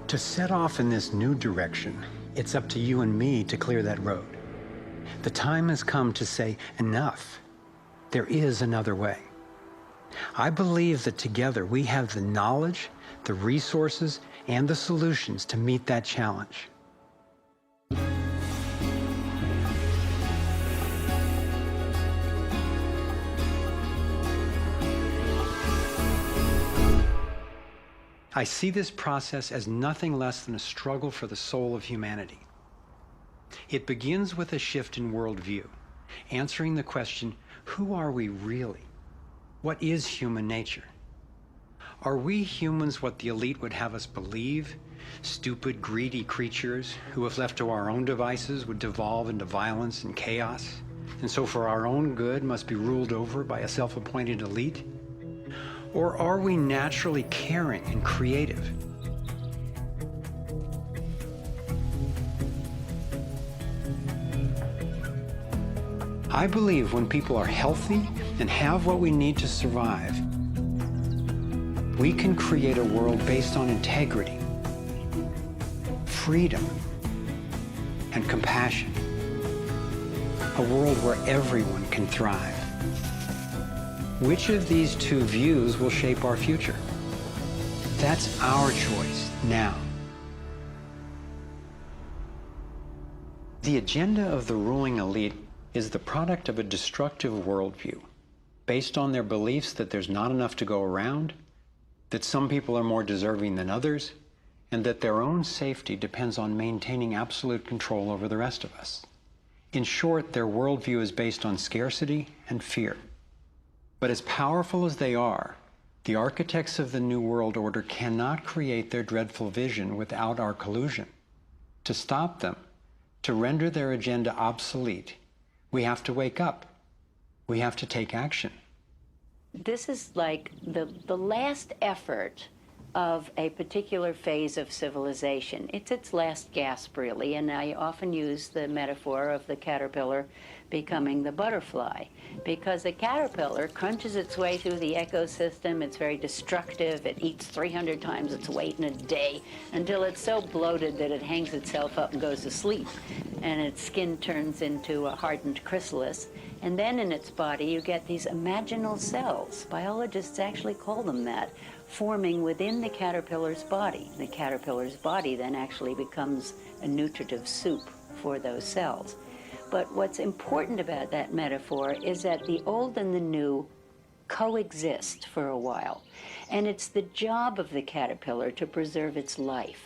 To set off in this new direction, it's up to you and me to clear that road. The time has come to say enough. There is another way. I believe that together we have the knowledge, the resources, and the solutions to meet that challenge. I see this process as nothing less than a struggle for the soul of humanity. It begins with a shift in worldview, answering the question, who are we really? What is human nature? Are we humans what the elite would have us believe? Stupid, greedy creatures who, if left to our own devices, would devolve into violence and chaos, and so for our own good must be ruled over by a self-appointed elite? Or are we naturally caring and creative? I believe when people are healthy and have what we need to survive, we can create a world based on integrity, freedom, and compassion. A world where everyone can thrive. Which of these two views will shape our future? That's our choice now. The agenda of the ruling elite is the product of a destructive worldview, based on their beliefs that there's not enough to go around, that some people are more deserving than others, and that their own safety depends on maintaining absolute control over the rest of us. In short, their worldview is based on scarcity and fear. But as powerful as they are, the architects of the New World Order cannot create their dreadful vision without our collusion. To stop them, to render their agenda obsolete, we have to wake up. We have to take action. This is like the last effort of a particular phase of civilization. It's its last gasp, really, and I often use the metaphor of the caterpillar becoming the butterfly, because a caterpillar crunches its way through the ecosystem. It's very destructive. It eats 300 times its weight in a day until it's so bloated that it hangs itself up and goes to sleep, and its skin turns into a hardened chrysalis. And then in its body you get these imaginal cells, biologists actually call them that, forming within the caterpillar's body. The caterpillar's body then actually becomes a nutritive soup for those cells. But what's important about that metaphor is that the old and the new coexist for a while. And it's the job of the caterpillar to preserve its life.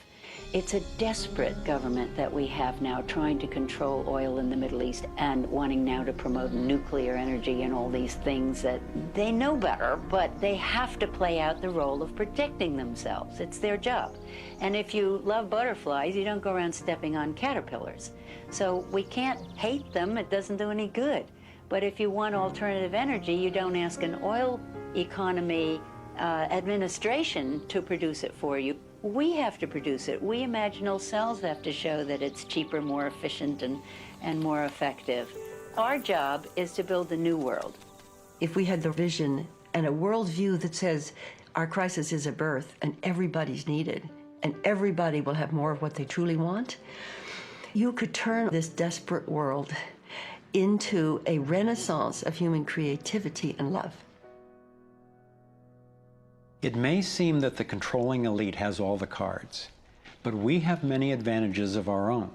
It's a desperate government that we have now trying to control oil in the Middle East and wanting now to promote nuclear energy and all these things that they know better, but they have to play out the role of protecting themselves. It's their job. And if you love butterflies, you don't go around stepping on caterpillars. So we can't hate them. It doesn't do any good. But if you want alternative energy, you don't ask an oil economy administration to produce it for you. We have to produce it. We imaginal cells have to show that it's cheaper, more efficient, and more effective. Our job is to build a new world. If we had the vision and a worldview that says our crisis is a birth and everybody's needed and everybody will have more of what they truly want, you could turn this desperate world into a renaissance of human creativity and love. It may seem that the controlling elite has all the cards, but we have many advantages of our own.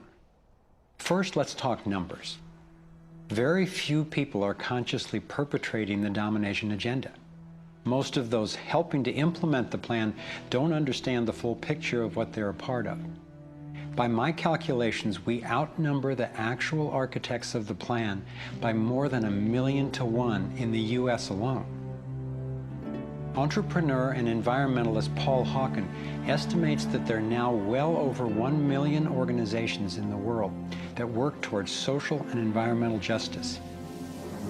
First, let's talk numbers. Very few people are consciously perpetrating the domination agenda. Most of those helping to implement the plan don't understand the full picture of what they're a part of. By my calculations, we outnumber the actual architects of the plan by more than 1,000,000 to 1 in the US alone. Entrepreneur and environmentalist Paul Hawken estimates that there are now well over 1 million organizations in the world that work towards social and environmental justice,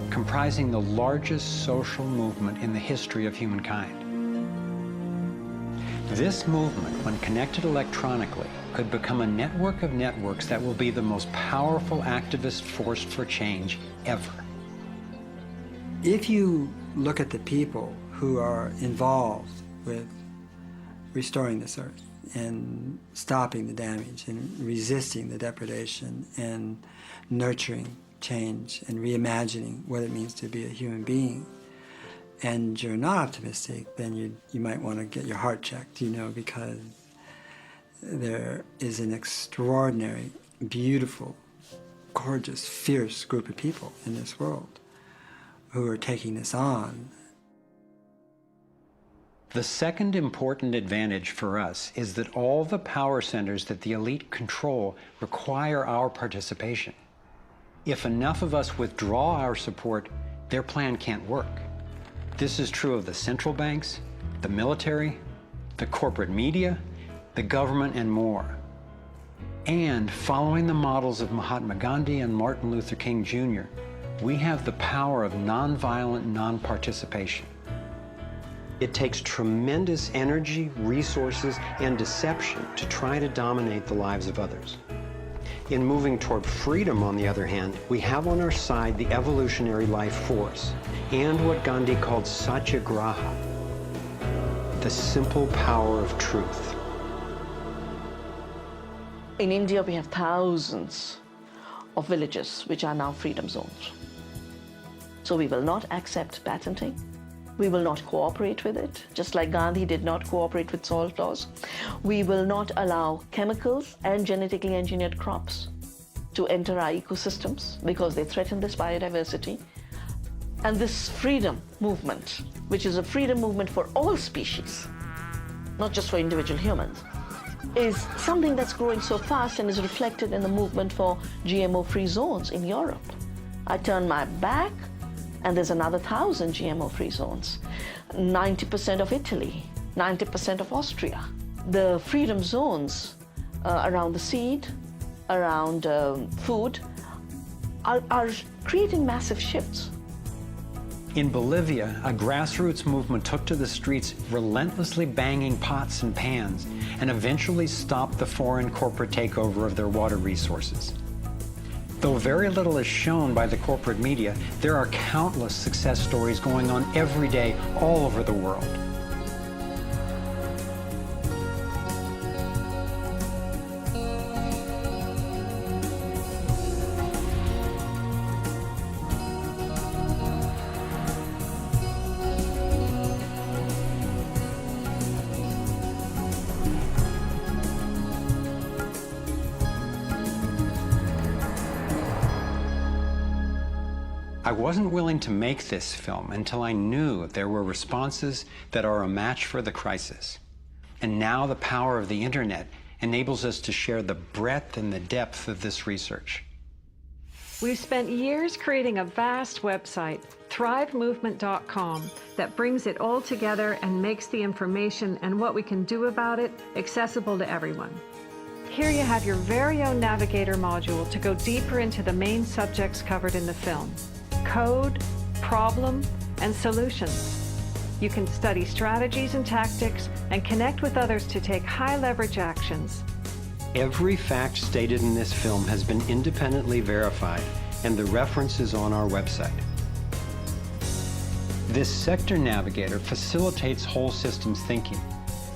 comprising the largest social movement in the history of humankind. This movement, when connected electronically, could become a network of networks that will be the most powerful activist force for change ever. If you look at the people who are involved with restoring this earth, and stopping the damage and resisting the depredation and nurturing change and reimagining what it means to be a human being, and you're not optimistic, then you might want to get your heart checked, because there is an extraordinary, beautiful, gorgeous, fierce group of people in this world who are taking this on. The second important advantage for us is that all the power centers that the elite control require our participation. If enough of us withdraw our support, their plan can't work. This is true of the central banks, the military, the corporate media, the government, and more. And following the models of Mahatma Gandhi and Martin Luther King Jr., we have the power of nonviolent non-participation. It takes tremendous energy, resources, and deception to try to dominate the lives of others. In moving toward freedom, on the other hand, we have on our side the evolutionary life force and what Gandhi called satyagraha, the simple power of truth. In India, we have thousands of villages which are now freedom zones. So we will not accept patenting. We will not cooperate with it, just like Gandhi did not cooperate with salt laws. We will not allow chemicals and genetically engineered crops to enter our ecosystems because they threaten this biodiversity. And this freedom movement, which is a freedom movement for all species, not just for individual humans, is something that's growing so fast and is reflected in the movement for GMO-free zones in Europe. I turn my back, and there's another 1,000 GMO-free zones. 90% of Italy, 90% of Austria. The freedom zones around the seed, around food, are creating massive shifts. In Bolivia, a grassroots movement took to the streets, relentlessly banging pots and pans, and eventually stopped the foreign corporate takeover of their water resources. Though very little is shown by the corporate media, there are countless success stories going on every day all over the world. I wasn't willing to make this film until I knew there were responses that are a match for the crisis. And now the power of the internet enables us to share the breadth and the depth of this research. We've spent years creating a vast website, thrivemovement.com, that brings it all together and makes the information and what we can do about it accessible to everyone. Here you have your very own Navigator module to go deeper into the main subjects covered in the film: code, problem, and solutions. You can study strategies and tactics and connect with others to take high-leverage actions. Every fact stated in this film has been independently verified, and the reference is on our website. This sector navigator facilitates whole systems thinking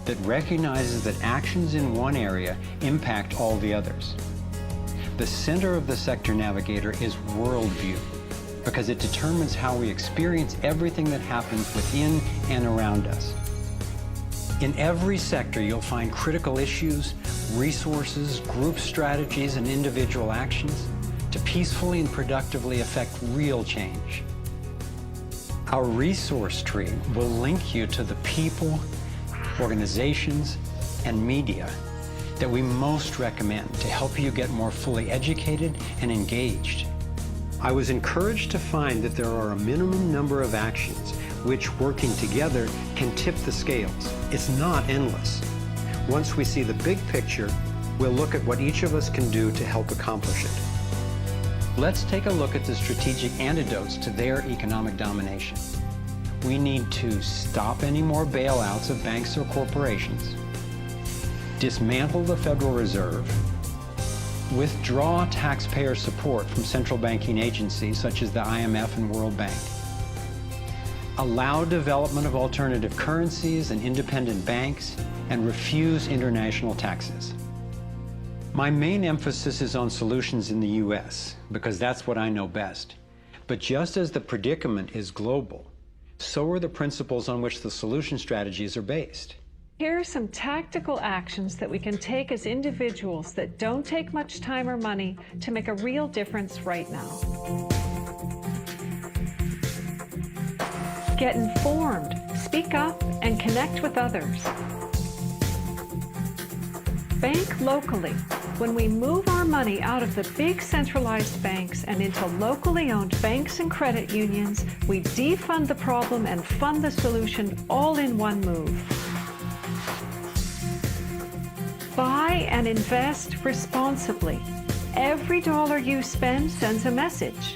that recognizes that actions in one area impact all the others. The center of the sector navigator is worldview, because it determines how we experience everything that happens within and around us. In every sector, you'll find critical issues, resources, group strategies, and individual actions to peacefully and productively affect real change. Our resource tree will link you to the people, organizations, and media that we most recommend to help you get more fully educated and engaged. I was encouraged to find that there are a minimum number of actions which, working together, can tip the scales. It's not endless. Once we see the big picture, we'll look at what each of us can do to help accomplish it. Let's take a look at the strategic antidotes to their economic domination. We need to stop any more bailouts of banks or corporations, dismantle the Federal Reserve, withdraw taxpayer support from central banking agencies such as the IMF and World Bank, allow development of alternative currencies and independent banks, and refuse international taxes. My main emphasis is on solutions in the US, because that's what I know best. But just as the predicament is global, so are the principles on which the solution strategies are based. Here are some tactical actions that we can take as individuals that don't take much time or money to make a real difference right now. Get informed, speak up, and connect with others. Bank locally. When we move our money out of the big centralized banks and into locally owned banks and credit unions, we defund the problem and fund the solution all in one move. Buy and invest responsibly. Every dollar you spend sends a message.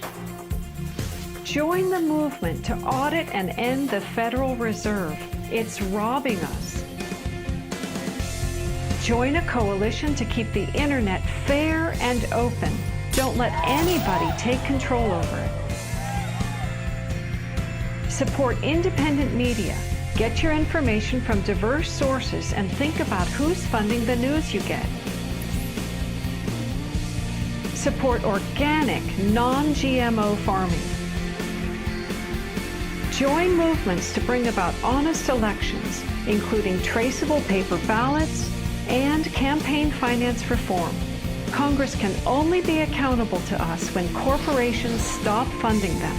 Join the movement to audit and end the Federal Reserve. It's robbing us. Join a coalition to keep the internet fair and open. Don't let anybody take control over it. Support independent media. Get your information from diverse sources and think about who's funding the news you get. Support organic, non-GMO farming. Join movements to bring about honest elections, including traceable paper ballots and campaign finance reform. Congress can only be accountable to us when corporations stop funding them.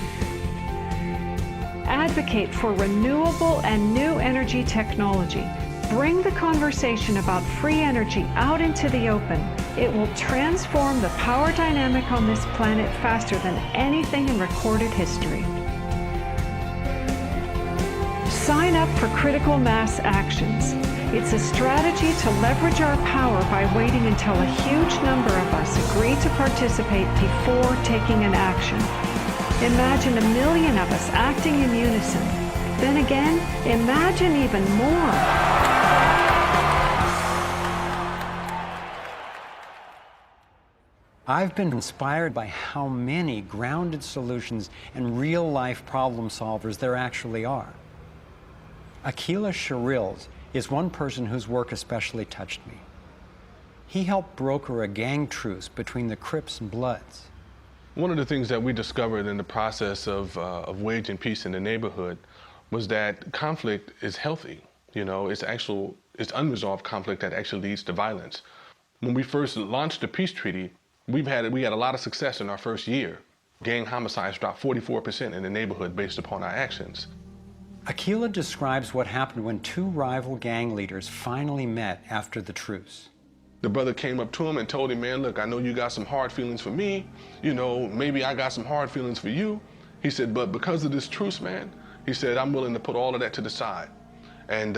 Advocate for renewable and new energy technology. Bring the conversation about free energy out into the open. It will transform the power dynamic on this planet faster than anything in recorded history. Sign up for critical mass actions. It's a strategy to leverage our power by waiting until a huge number of us agree to participate before taking an action. Imagine 1 million of us acting in unison. Then again, imagine even more. I've been inspired by how many grounded solutions and real-life problem solvers there actually are. Aqeela Sherrills is one person whose work especially touched me. He helped broker a gang truce between the Crips and Bloods. One of the things that we discovered in the process of waging peace in the neighborhood was that conflict is healthy. You know, it's unresolved conflict that actually leads to violence. When we first launched the peace treaty, we had a lot of success in our first year. Gang homicides dropped 44% in the neighborhood based upon our actions. Aqeela describes what happened when two rival gang leaders finally met after the truce. The brother came up to him and told him, man, look, I know you got some hard feelings for me. You know, maybe I got some hard feelings for you. He said, but because of this truce, man, he said, I'm willing to put all of that to the side. And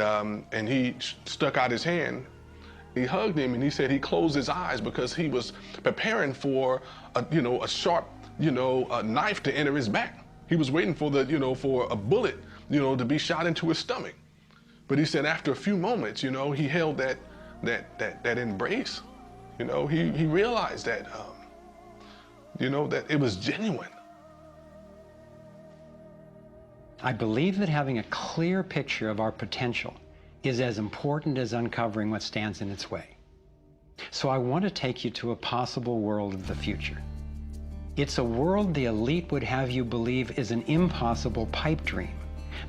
he stuck out his hand. He hugged him and he said he closed his eyes because he was preparing for a sharp, a knife to enter his back. He was waiting for for a bullet, to be shot into his stomach. But he said after a few moments, he held that embrace. He realized that, that it was genuine. I believe that having a clear picture of our potential is as important as uncovering what stands in its way. So I want to take you to a possible world of the future. It's a world the elite would have you believe is an impossible pipe dream,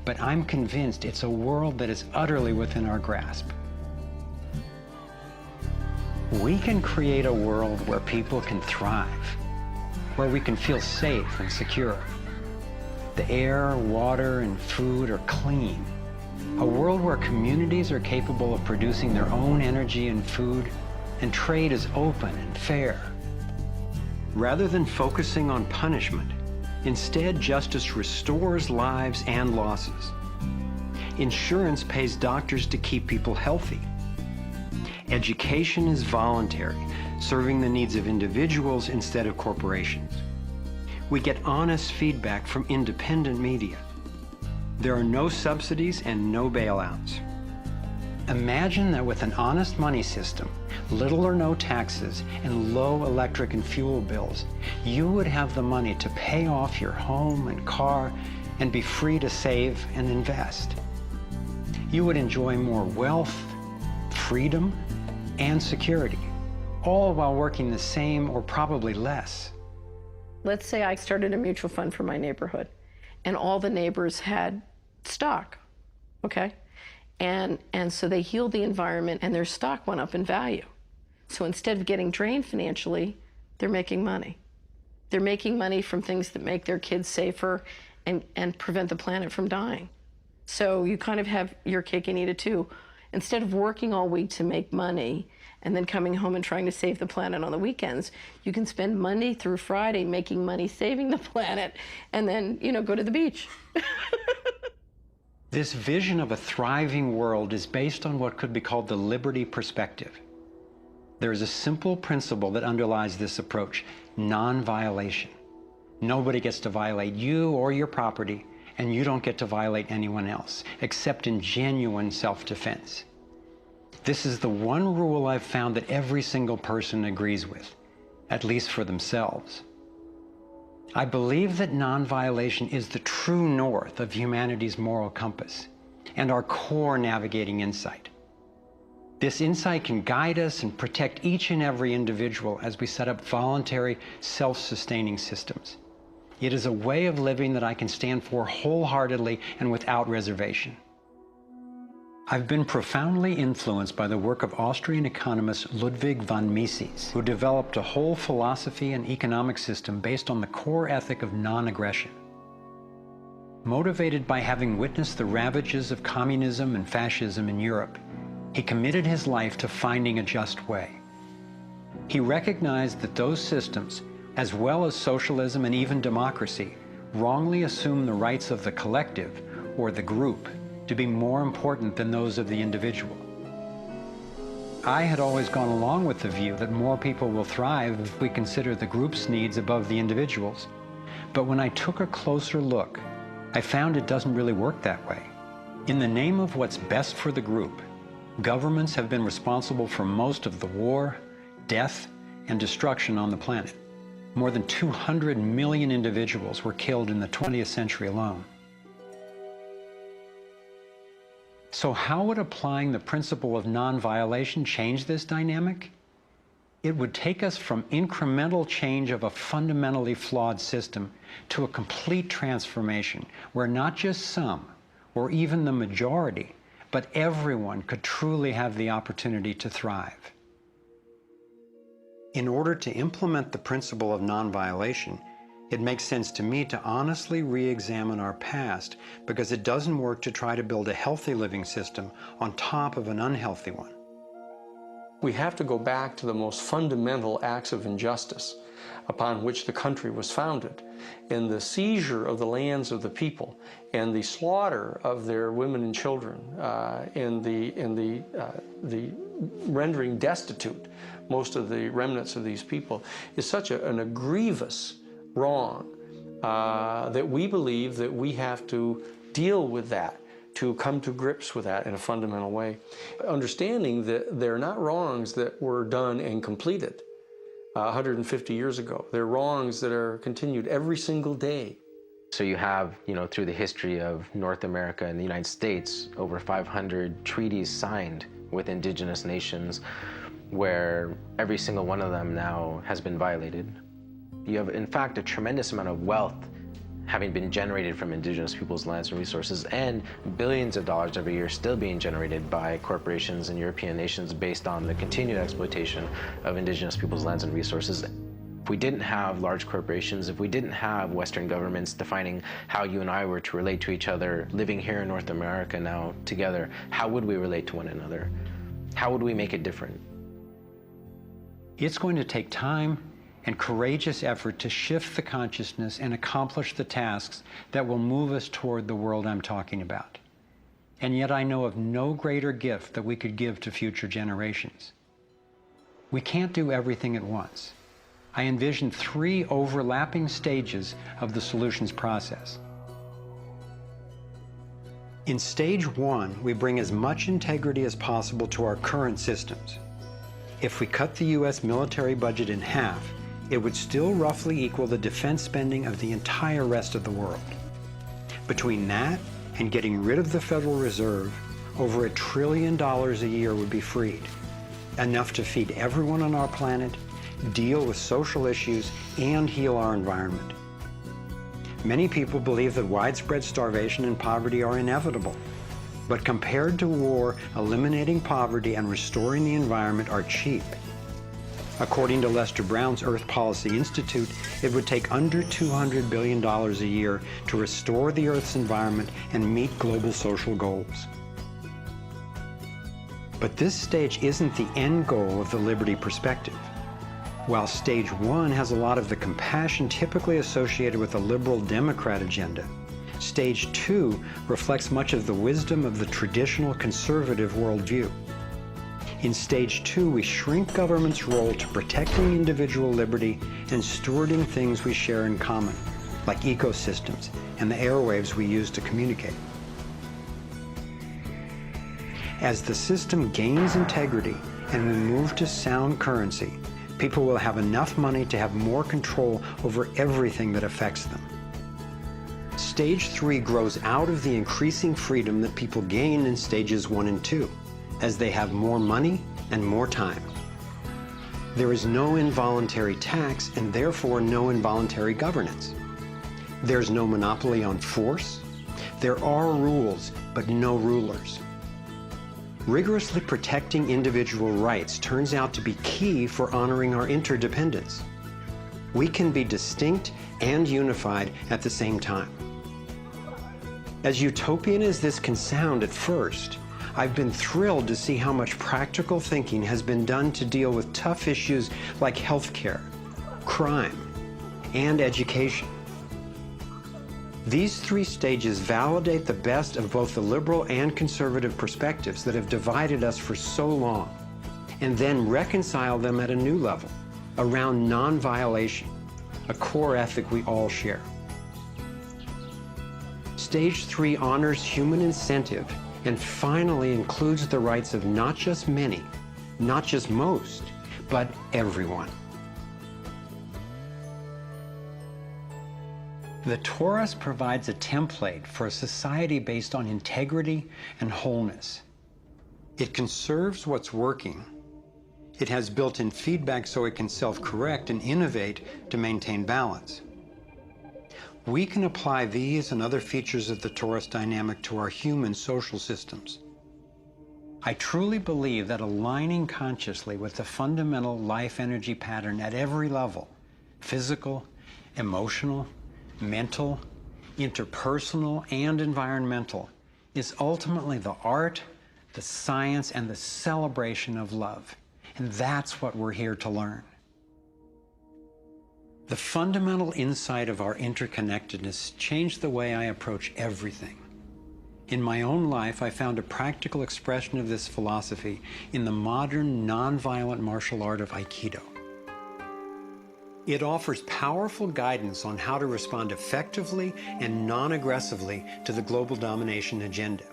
but I'm convinced it's a world that is utterly within our grasp. We can create a world where people can thrive, where we can feel safe and secure. The air, water, and food are clean. A world where communities are capable of producing their own energy and food, and trade is open and fair. Rather than focusing on punishment, instead justice restores lives and losses. Insurance pays doctors to keep people healthy. Education is voluntary, serving the needs of individuals instead of corporations. We get honest feedback from independent media. There are no subsidies and no bailouts. Imagine that with an honest money system, little or no taxes, and low electric and fuel bills, you would have the money to pay off your home and car and be free to save and invest. You would enjoy more wealth, freedom and security, all while working the same or probably less. Let's say I started a mutual fund for my neighborhood, and all the neighbors had stock, okay? And so they healed the environment, and their stock went up in value. So instead of getting drained financially, they're making money. They're making money from things that make their kids safer and prevent the planet from dying. So you kind of have your cake and eat it too. Instead of working all week to make money and then coming home and trying to save the planet on the weekends, you can spend Monday through Friday making money saving the planet and then, go to the beach. This vision of a thriving world is based on what could be called the liberty perspective. There is a simple principle that underlies this approach: non-violation. Nobody gets to violate you or your property, and you don't get to violate anyone else, except in genuine self-defense. This is the one rule I've found that every single person agrees with, at least for themselves. I believe that non-violation is the true north of humanity's moral compass and our core navigating insight. This insight can guide us and protect each and every individual as we set up voluntary, self-sustaining systems. It is a way of living that I can stand for wholeheartedly and without reservation. I've been profoundly influenced by the work of Austrian economist Ludwig von Mises, who developed a whole philosophy and economic system based on the core ethic of non-aggression. Motivated by having witnessed the ravages of communism and fascism in Europe, he committed his life to finding a just way. He recognized that those systems, as well as socialism and even democracy, wrongly assume the rights of the collective, or the group, to be more important than those of the individual. I had always gone along with the view that more people will thrive if we consider the group's needs above the individual's. But when I took a closer look, I found it doesn't really work that way. In the name of what's best for the group, governments have been responsible for most of the war, death, and destruction on the planet. More than 200 million individuals were killed in the 20th century alone. So how would applying the principle of non-violation change this dynamic? It would take us from incremental change of a fundamentally flawed system to a complete transformation where not just some, or even the majority, but everyone could truly have the opportunity to thrive. In order to implement the principle of non-violation, it makes sense to me to honestly re-examine our past, because it doesn't work to try to build a healthy living system on top of an unhealthy one. We have to go back to the most fundamental acts of injustice upon which the country was founded, in the seizure of the lands of the people and the slaughter of their women and children, in the rendering destitute most of the remnants of these people, is such a grievous wrong that we believe that we have to deal with that, to come to grips with that in a fundamental way. Understanding that they're not wrongs that were done and completed 150 years ago. They're wrongs that are continued every single day. So you have, through the history of North America and the United States, over 500 treaties signed with indigenous nations where every single one of them now has been violated. You have, in fact, a tremendous amount of wealth having been generated from indigenous people's lands and resources, and billions of dollars every year still being generated by corporations and European nations based on the continued exploitation of indigenous people's lands and resources. If we didn't have large corporations, if we didn't have Western governments defining how you and I were to relate to each other, living here in North America now together, how would we relate to one another? How would we make it different? It's going to take time and courageous effort to shift the consciousness and accomplish the tasks that will move us toward the world I'm talking about. And yet I know of no greater gift that we could give to future generations. We can't do everything at once. I envision 3 overlapping stages of the solutions process. In stage 1, we bring as much integrity as possible to our current systems. If we cut the US military budget in half, it would still roughly equal the defense spending of the entire rest of the world. Between that and getting rid of the Federal Reserve, over $1 trillion a year would be freed, enough to feed everyone on our planet, deal with social issues, and heal our environment. Many people believe that widespread starvation and poverty are inevitable, but compared to war, eliminating poverty and restoring the environment are cheap. According to Lester Brown's Earth Policy Institute, it would take under $200 billion a year to restore the Earth's environment and meet global social goals. But this stage isn't the end goal of the Liberty perspective. While stage 1 has a lot of the compassion typically associated with the liberal Democrat agenda, stage 2 reflects much of the wisdom of the traditional conservative worldview. In stage 2, we shrink government's role to protecting individual liberty and stewarding things we share in common, like ecosystems and the airwaves we use to communicate. As the system gains integrity and we move to sound currency, people will have enough money to have more control over everything that affects them. Stage 3 grows out of the increasing freedom that people gain in stages 1 and 2, as they have more money and more time. There is no involuntary tax and therefore no involuntary governance. There's no monopoly on force. There are rules, but no rulers. Rigorously protecting individual rights turns out to be key for honoring our interdependence. We can be distinct and unified at the same time. As utopian as this can sound at first, I've been thrilled to see how much practical thinking has been done to deal with tough issues like healthcare, crime, and education. These 3 stages validate the best of both the liberal and conservative perspectives that have divided us for so long, and then reconcile them at a new level, around non-violation, a core ethic we all share. Stage 3 honors human incentive and finally includes the rights of not just many, not just most, but everyone. The torus provides a template for a society based on integrity and wholeness. It conserves what's working. It has built-in feedback so it can self-correct and innovate to maintain balance. We can apply these and other features of the torus dynamic to our human social systems. I truly believe that aligning consciously with the fundamental life energy pattern at every level, physical, emotional, mental, interpersonal, and environmental, is ultimately the art, the science, and the celebration of love. And that's what we're here to learn. The fundamental insight of our interconnectedness changed the way I approach everything. In my own life, I found a practical expression of this philosophy in the modern, nonviolent martial art of Aikido. It offers powerful guidance on how to respond effectively and non-aggressively to the global domination agenda.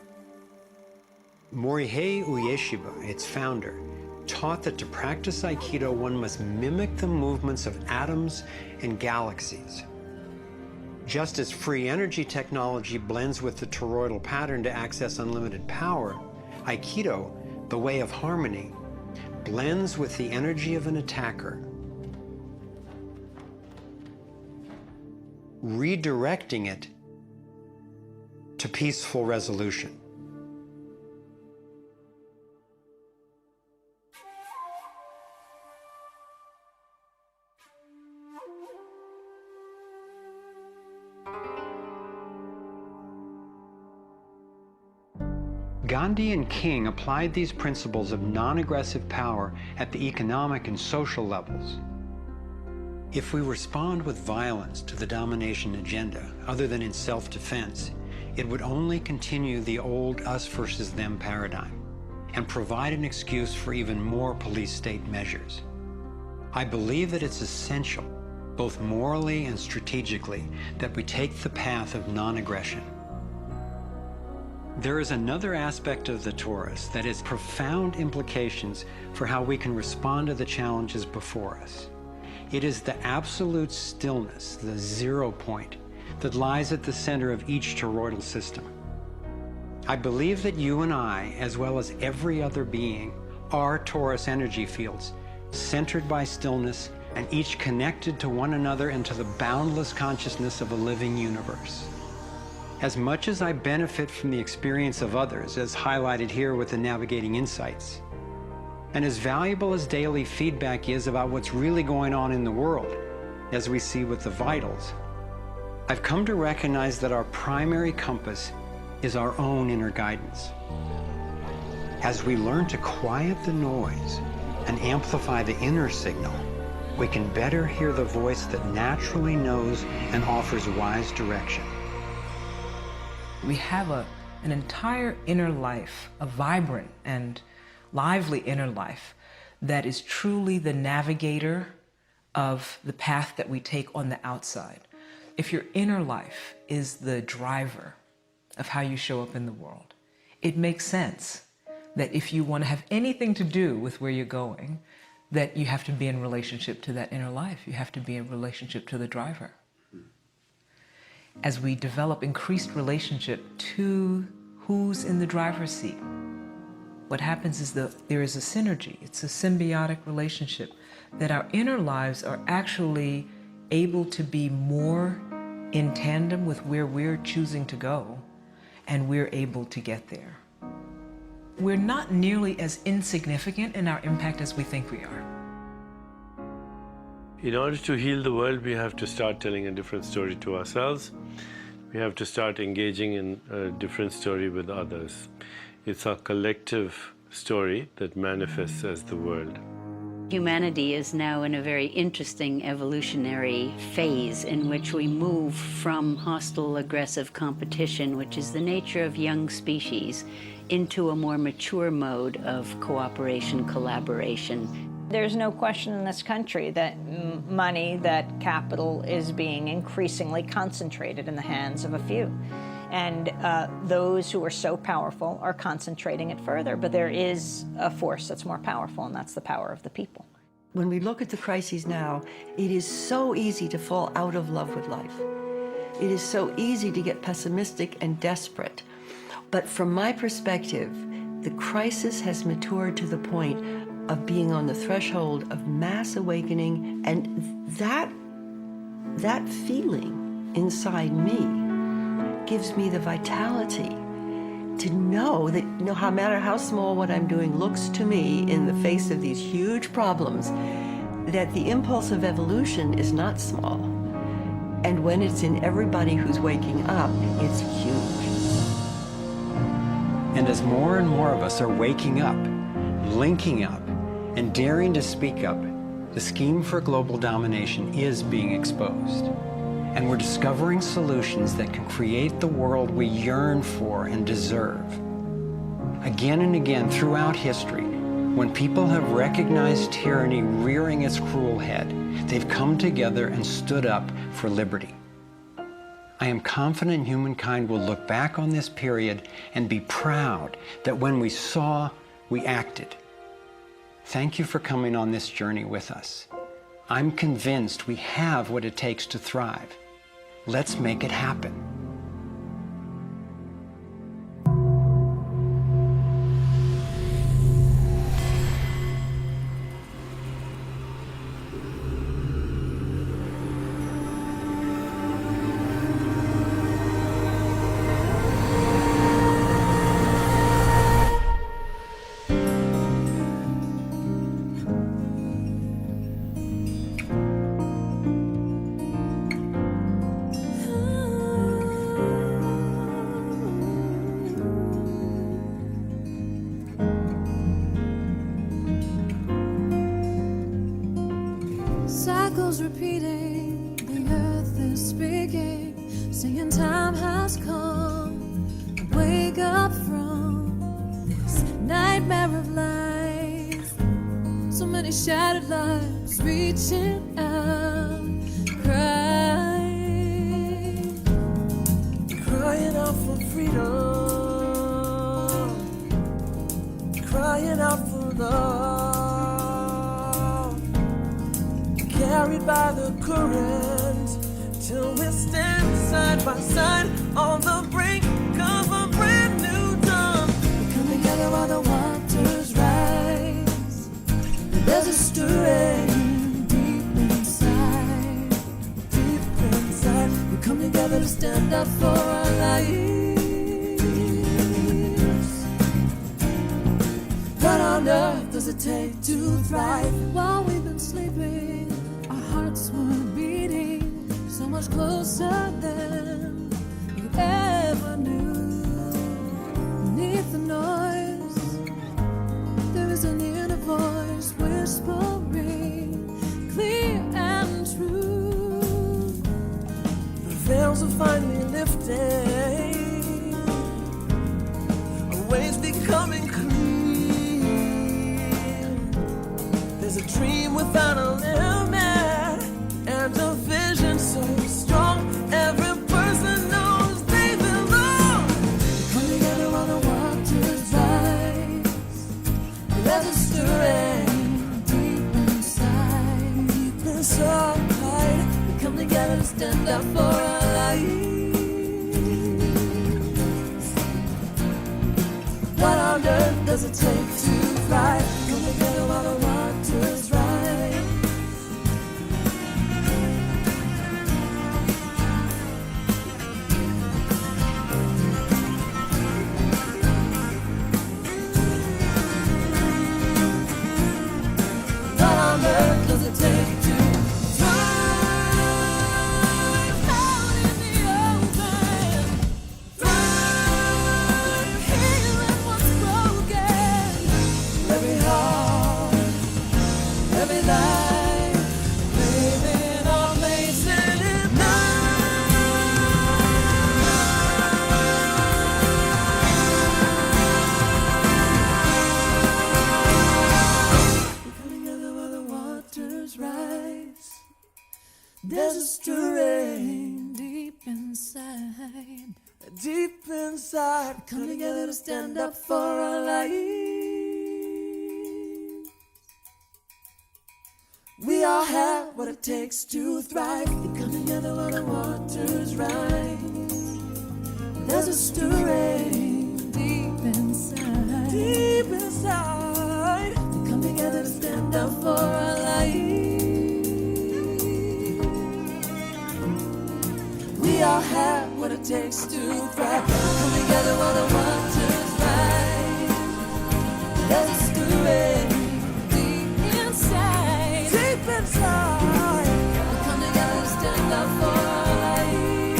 Morihei Ueshiba, its founder, taught that to practice Aikido, one must mimic the movements of atoms and galaxies. Just as free energy technology blends with the toroidal pattern to access unlimited power, Aikido, the way of harmony, blends with the energy of an attacker, redirecting it to peaceful resolution. Gandhi and King applied these principles of non-aggressive power at the economic and social levels. If we respond with violence to the domination agenda, other than in self-defense, it would only continue the old us versus them paradigm and provide an excuse for even more police state measures. I believe that it's essential, both morally and strategically, that we take the path of non-aggression. There is another aspect of the torus that has profound implications for how we can respond to the challenges before us. It is the absolute stillness, the 0 point, that lies at the center of each toroidal system. I believe that you and I, as well as every other being, are torus energy fields, centered by stillness and each connected to one another into the boundless consciousness of a living universe. As much as I benefit from the experience of others, as highlighted here with the Navigating Insights, and as valuable as daily feedback is about what's really going on in the world, as we see with the vitals, I've come to recognize that our primary compass is our own inner guidance. As we learn to quiet the noise and amplify the inner signal, we can better hear the voice that naturally knows and offers wise direction. We have an entire inner life, a vibrant and lively inner life that is truly the navigator of the path that we take on the outside. If your inner life is the driver of how you show up in the world, it makes sense that if you want to have anything to do with where you're going, that you have to be in relationship to that inner life. You have to be in relationship to the driver. As we develop increased relationship to who's in the driver's seat, what happens is there is a synergy. It's a symbiotic relationship that our inner lives are actually able to be more in tandem with where we're choosing to go, and we're able to get there. We're not nearly as insignificant in our impact as we think we are. In order to heal the world, we have to start telling a different story to ourselves. We have to start engaging in a different story with others. It's a collective story that manifests as the world. Humanity is now in a very interesting evolutionary phase in which we move from hostile, aggressive competition, which is the nature of young species, into a more mature mode of cooperation, collaboration. There's no question in this country that money, that capital is being increasingly concentrated in the hands of a few. And those who are so powerful are concentrating it further. But there is a force that's more powerful, and that's the power of the people. When we look at the crises now, it is so easy to fall out of love with life. It is so easy to get pessimistic and desperate. But from my perspective, the crisis has matured to the point of being on the threshold of mass awakening, and that feeling inside me gives me the vitality to know that no matter how small what I'm doing looks to me in the face of these huge problems, that the impulse of evolution is not small. And when it's in everybody who's waking up, it's huge. And as more and more of us are waking up, linking up, and daring to speak up, the scheme for global domination is being exposed. And we're discovering solutions that can create the world we yearn for and deserve. Again and again throughout history, when people have recognized tyranny rearing its cruel head, they've come together and stood up for liberty. I am confident humankind will look back on this period and be proud that when we saw, we acted. Thank you for coming on this journey with us. I'm convinced we have what it takes to thrive. Let's make it happen. Cycles repeating, the earth is speaking, saying time has come to wake up from this nightmare of life. So many shattered lives reaching out, crying out for freedom, crying out for love. Carried by the current, till we stand side by side on the brink of a brand new day. while the waters rise. There's a stirring deep inside, deep inside. We come together to stand up for our lives. What on earth does it take to thrive? While we've been sleeping, our hearts were beating so much closer than we ever knew. Beneath the noise, there is an inner voice whispering, clear and true. The veils are finally lifting, our ways becoming clear. There's a dream without a limit, and a vision so strong, every person knows they belong. Come together while the waters rise. There's a stirring deep inside, deep inside. We come together to stand up for our lives. What on earth does it take to thrive? Come together while the waters rise. What on earth does it take to thrive out in the open? Thrive healing what's broken. Every heart, every life, living or placing it come together while the waters rise. There's a stirring deep inside, deep inside. Come together to stand up for our lives. We all have what it takes to thrive. We come together while the waters rise. There's a stirring deep inside, deep inside. We come together to stand up for our lives. We all have what it takes to thrive. Come together while the waters rise. There's a stirring deep inside, deep inside. We come together to stand up for our lives.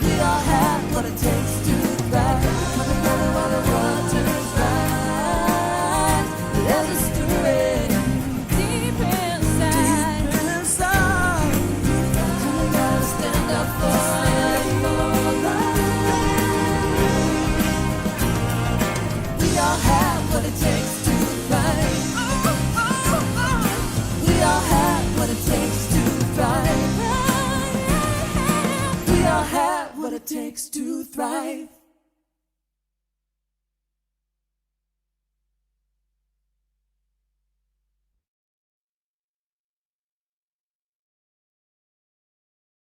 We all have what it takes to thrive. Come together while the waters rise. There's a stirring deep inside, deep inside. Come together to stand up for our lives. We all have what it takes to thrive. We all have what it takes to thrive. We all have what it takes to thrive.